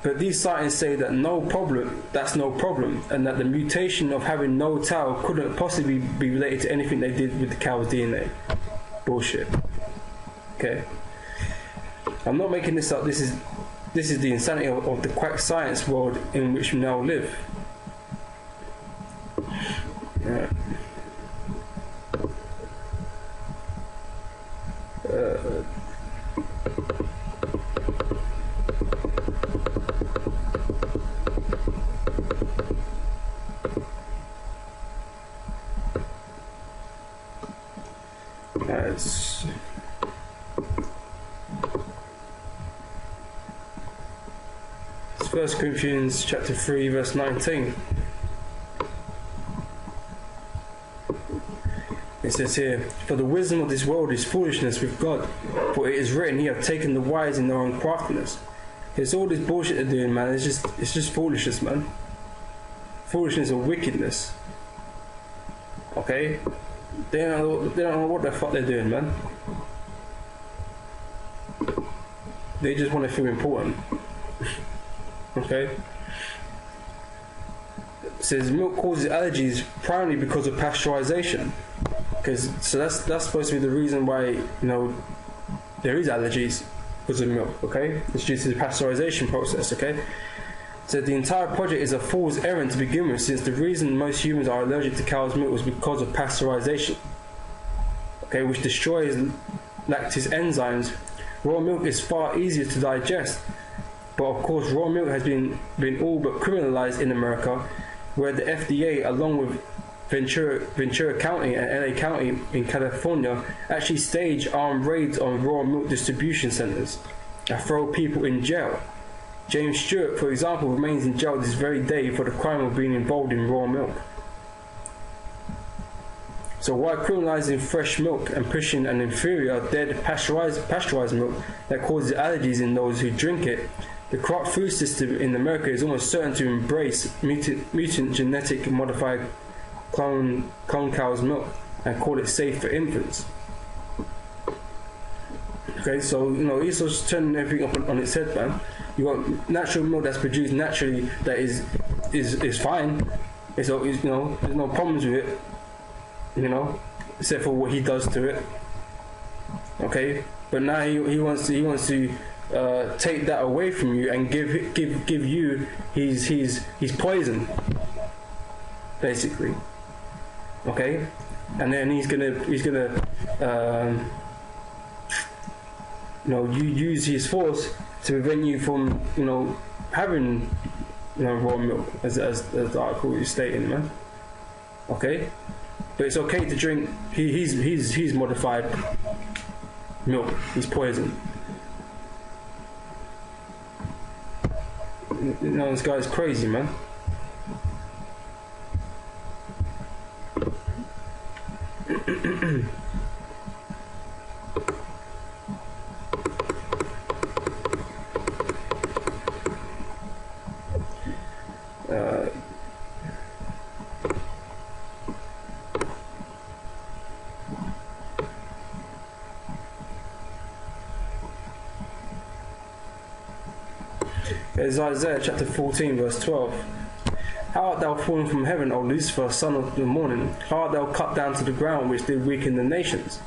But these scientists say that that's no problem, and that the mutation of having no tau couldn't possibly be related to anything they did with the cow's DNA. Bullshit. Okay. I'm not making this up. This is the insanity of the quack science world in which we now live. Yeah. It's 1 Corinthians chapter 3 verse 19. It says here, "For the wisdom of this world is foolishness with God, for it is written, He hath taken the wise in their own craftiness." It's all this bullshit they're doing, man. It's just foolishness, man. Foolishness and wickedness. Okay? They don't know what the fuck they're doing, man. They just want to feel important. Okay? It says milk causes allergies primarily because of pasteurization. So that's supposed to be the reason why, there is allergies because of milk, okay? It's due to the pasteurization process, okay? So the entire project is a fool's errand to begin with, since the reason most humans are allergic to cow's milk was because of pasteurization, okay, which destroys lactase enzymes. Raw milk is far easier to digest, but of course raw milk has been all but criminalized in America, where the FDA, along with Ventura County and LA County in California, actually stage armed raids on raw milk distribution centers and throw people in jail. James Stewart, for example, remains in jail this very day for the crime of being involved in raw milk. So while criminalizing fresh milk and pushing an inferior, dead, pasteurized milk that causes allergies in those who drink it, the crop food system in America is almost certain to embrace mutant genetic modified clone cow's milk and call it safe for infants. Okay, so Esau's turning everything up on its head, man. You got natural milk that's produced naturally that is fine. There's no problems with it, except for what he does to it. Okay, but now he wants to take that away from you and give you his poison, basically. Okay, and then he's gonna use his force to prevent you from having raw milk, as the article is stating, man. Okay, but it's okay to drink. He's modified milk. He's poison. This guy's crazy, man. It's Isaiah chapter 14 verse 12. How art thou fallen from heaven, O Lucifer, son of the morning? How art thou cut down to the ground, which did weaken the nations?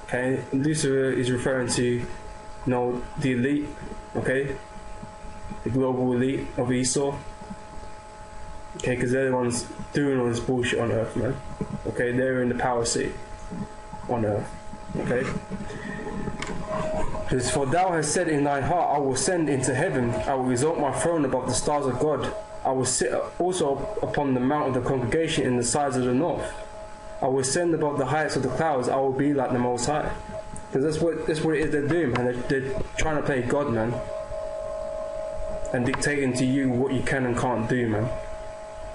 Okay, Lucifer is referring to, the elite, okay, the global elite of Esau. Okay, because they're the ones doing all this bullshit on earth, man. Okay, they're in the power seat on earth. Okay. Because for thou hast said in thine heart, I will ascend into heaven, I will exalt my throne above the stars of God. I will sit also upon the mount of the congregation in the sides of the north. I will ascend above the heights of the clouds. I will be like the Most High. Because that's what it is they're doing, man. They're trying to play God, man, and dictating to you what you can and can't do, man.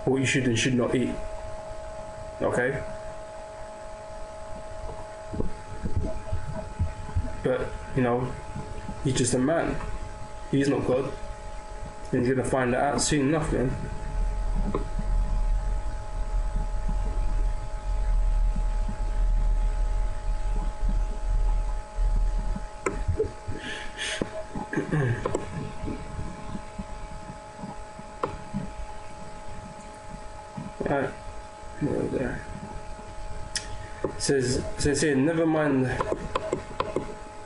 What you should and should not eat. Okay. But he's just a man. He's not God. And he's gonna find that out soon enough, man. Right. There. Says here, never mind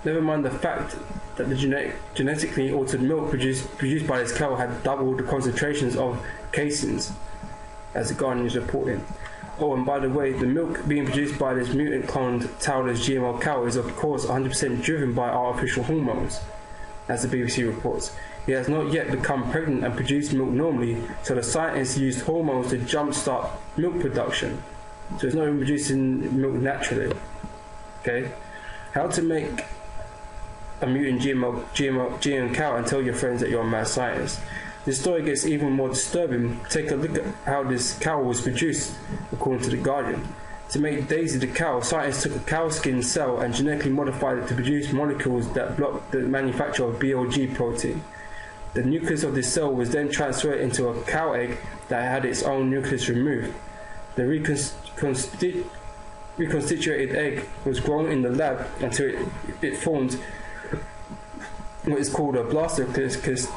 the fact that the genetically altered milk produced by this cow had double the concentrations of caseins, as the Guardian is reporting. Oh, and by the way, the milk being produced by this mutant cloned tailless GMO cow is of course 100% driven by artificial hormones, as the BBC reports. It has not yet become pregnant and produced milk normally, so the scientists used hormones to jumpstart milk production. So it's not even producing milk naturally. Okay? How to make a mutant GM cow and tell your friends that you're a mad scientist. This story gets even more disturbing. Take a look at how this cow was produced, according to the Guardian. To make Daisy the cow, scientists took a cow skin cell and genetically modified it to produce molecules that block the manufacture of BLG protein. The nucleus of this cell was then transferred into a cow egg that had its own nucleus removed. The reconstituted egg was grown in the lab until it formed what is called a blastocyst,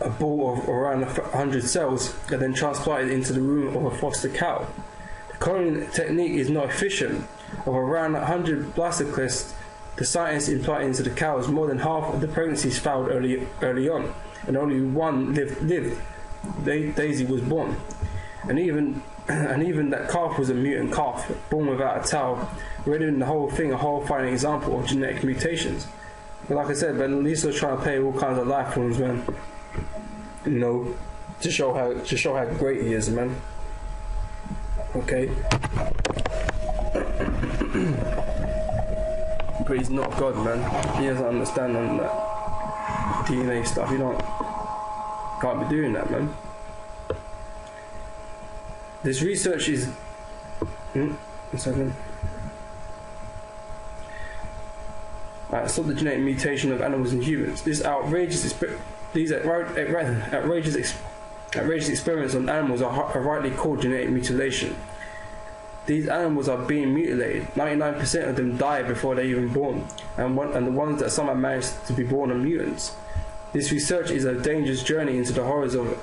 a ball of around 100 cells, and then transplanted into the womb of a foster cow. The cloning technique is not efficient. Of around 100 blastocysts, the science implanted into the cows, more than half of the pregnancies failed early on, and only one lived. Daisy was born, and even that calf was a mutant calf, born without a tail, rendering the whole thing a horrifying example of genetic mutations. But like I said, man, at least they're trying to play all kinds of life forms, man. You know, to show how great he is, man. Okay. But he's not God, man. He doesn't understand on that DNA stuff. Can't be doing that, man. This research is. One second. Alright, stop the genetic mutation of animals and humans. These outrageous experiments on animals are rightly called genetic mutilation. These animals are being mutilated. 99% of them die before they're even born, and the ones that somehow managed to be born are mutants. This research is a dangerous journey into the horrors of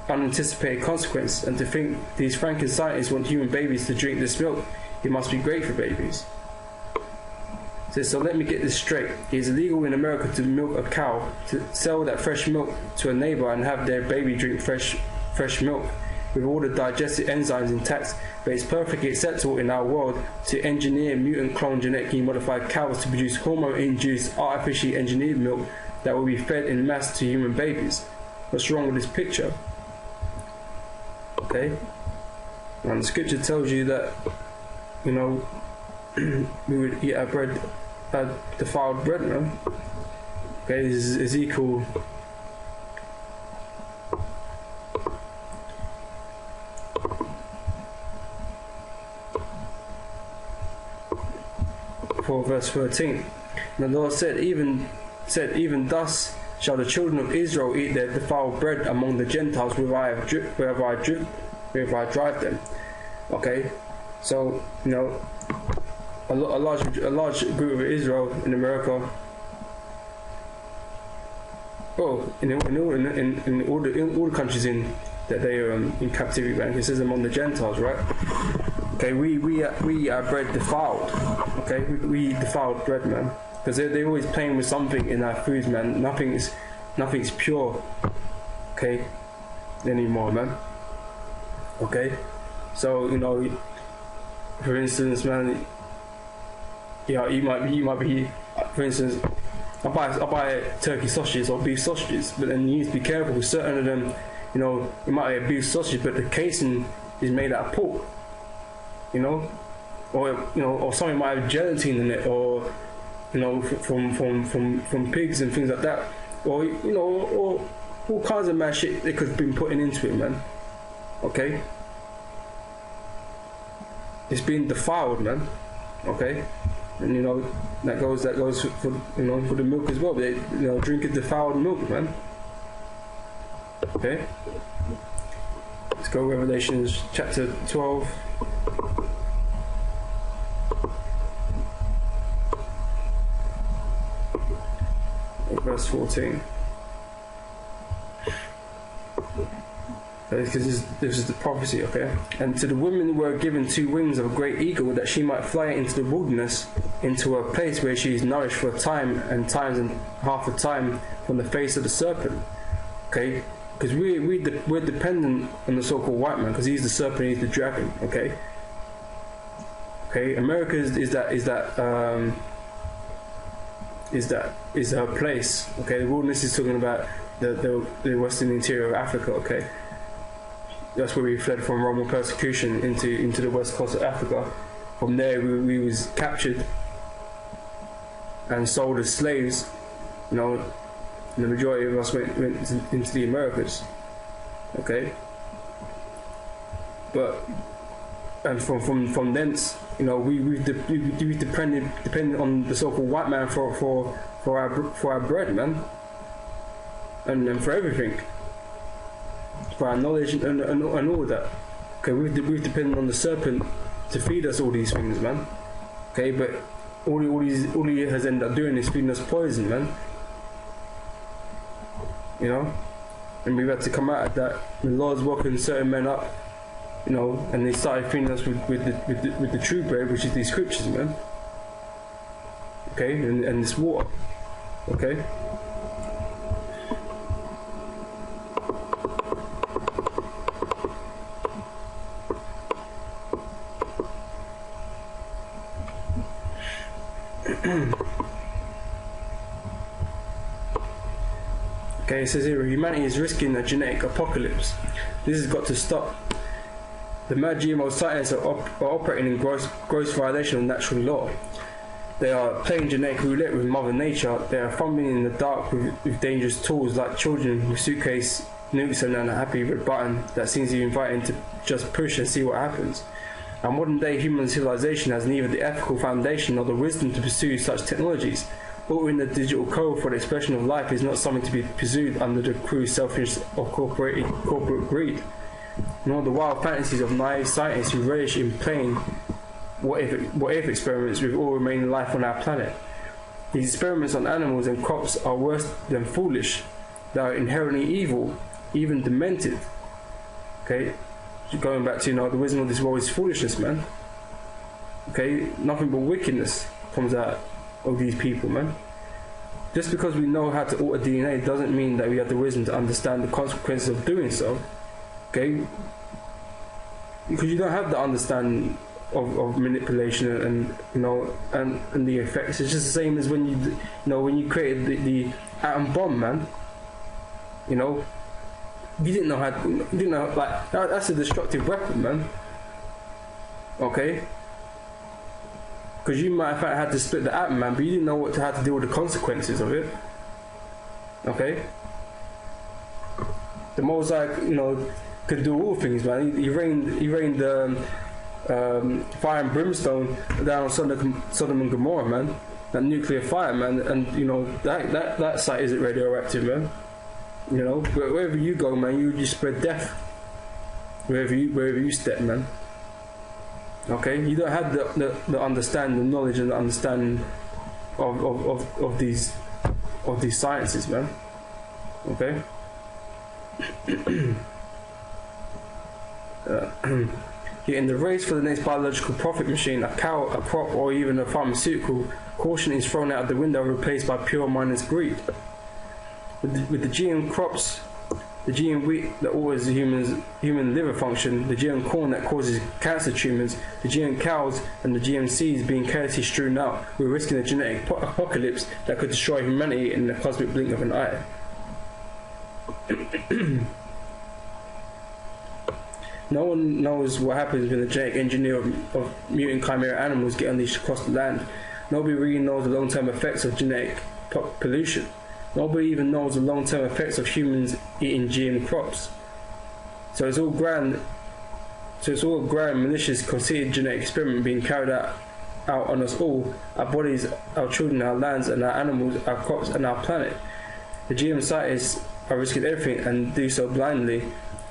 unanticipated consequence, and to think these Franken scientists want human babies to drink this milk, it must be great for babies. So let me get this straight. It is illegal in America to milk a cow, to sell that fresh milk to a neighbor and have their baby drink fresh milk with all the digestive enzymes intact, but it's perfectly acceptable in our world to engineer mutant clone genetically modified cows to produce hormone-induced artificially engineered milk that will be fed in mass to human babies. What's wrong with this picture? Okay? And the scripture tells you that, you know, we would eat our defiled bread, man. Okay, this is Ezekiel 4 verse 13. And the Lord said, even thus shall the children of Israel eat their defiled bread among the Gentiles wherever I drive them. Okay, so you know, a large group of Israel in America. Oh, in all the countries that they are in captivity, man. It says among the Gentiles, right? Okay, we eat our bread defiled. Okay, we eat defiled bread, man, because they're always playing with something in our foods, man. Nothing's pure, okay, anymore, man. Okay, so you know, for instance, man, yeah, you might be, for instance, I buy turkey sausages or beef sausages, but then you need to be careful with certain of them. You know, it might be a beef sausage, but the casing is made out of pork. You know, or something might have gelatin in it, or you know, from pigs and things like that, or you know, or all kinds of mad shit they could have been putting into it, man. Okay, it's been defiled, man. Okay, and you know that goes for for the milk as well. They drink a defiled milk, man. Okay, let's go Revelations chapter 12. Verse 14. Because this is the prophecy, okay? And to the women were given 2 wings of a great eagle, that she might fly into the wilderness, into a place where she is nourished for a time and times and half a time from the face of the serpent, okay? Because we're dependent on the so-called white man, because he's the serpent, he's the dragon, okay? Okay, America is her place, okay? The wilderness is talking about the western interior of Africa, okay? That's where we fled from Roman persecution into the west coast of Africa. From there we was captured and sold as slaves, you know, and the majority of us went into the Americas, okay? But and from thence, you know, we depended on the so-called white man for our bread, man, and for everything, for our knowledge and all of that. Okay, we've depended on the serpent to feed us all these things, man. Okay, but all he has ended up doing is feeding us poison, man. You know, and we've had to come out of that. The Lord's woken certain men up, you know, and they started feeding us with the true bread, which is these scriptures, man. Okay, and this water. Okay. Okay, it says here, humanity is risking a genetic apocalypse. This has got to stop. The mad GMO scientists are operating in gross violation of natural law. They are playing genetic roulette with Mother Nature. They are fumbling in the dark with dangerous tools like children with suitcase nukes and a happy red button that seems to be inviting to just push and see what happens. Our modern day human civilization has neither the ethical foundation nor the wisdom to pursue such technologies. Altering the digital code for the expression of life is not something to be pursued under the crude selfishness of corporate greed, nor the wild fantasies of naive scientists who relish in playing what if experiments with all remaining life on our planet. These experiments on animals and crops are worse than foolish. They are inherently evil, even demented. Okay, going back to, you know, the wisdom of this world is foolishness, man. Okay, nothing but wickedness comes out of these people, man. Just because we know how to alter DNA doesn't mean that we have the wisdom to understand the consequences of doing so. Okay, because you don't have the understanding of manipulation and you know and the effects. It's just the same as when you created the atom bomb, man. You know, you didn't know like that's a destructive weapon, man. Okay, because you might have had to split the atom, man, but you didn't know how to deal with the consequences of it. Okay, the Mosaic, you know, could do all things, man. He rained fire and brimstone down on Sodom and Gomorrah, man. That nuclear fire, man, and you know that site isn't radioactive, man. You know, wherever you go, man, you spread death. Wherever you step, man. Okay, you don't have the understanding, the knowledge, and the understanding of these sciences, man. Okay. Yet in the race for the next biological profit machine, a cow, a crop, or even a pharmaceutical, caution is thrown out of the window and replaced by pure mindless greed. With the GM crops, the GM wheat that alters the human liver function, the GM corn that causes cancer tumours, the GM cows and the GM seeds being carelessly strewn out, we're risking a genetic apocalypse that could destroy humanity in the cosmic blink of an eye. No one knows what happens when the genetic engineer of mutant chimera animals get unleashed across the land. Nobody really knows the long-term effects of genetic pollution. Nobody even knows the long-term effects of humans eating GM crops. So it's all grand, malicious, conceited genetic experiment being carried out on us all, our bodies, our children, our lands and our animals, our crops and our planet. The GM scientists are risking everything and do so blindly,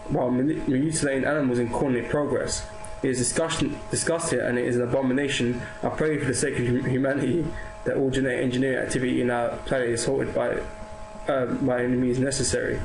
while mutilating animals and calling it progress. It is discussed here, and it is an abomination. I pray for the sake of humanity that all genetic engineering activity in our planet is halted by any means necessary.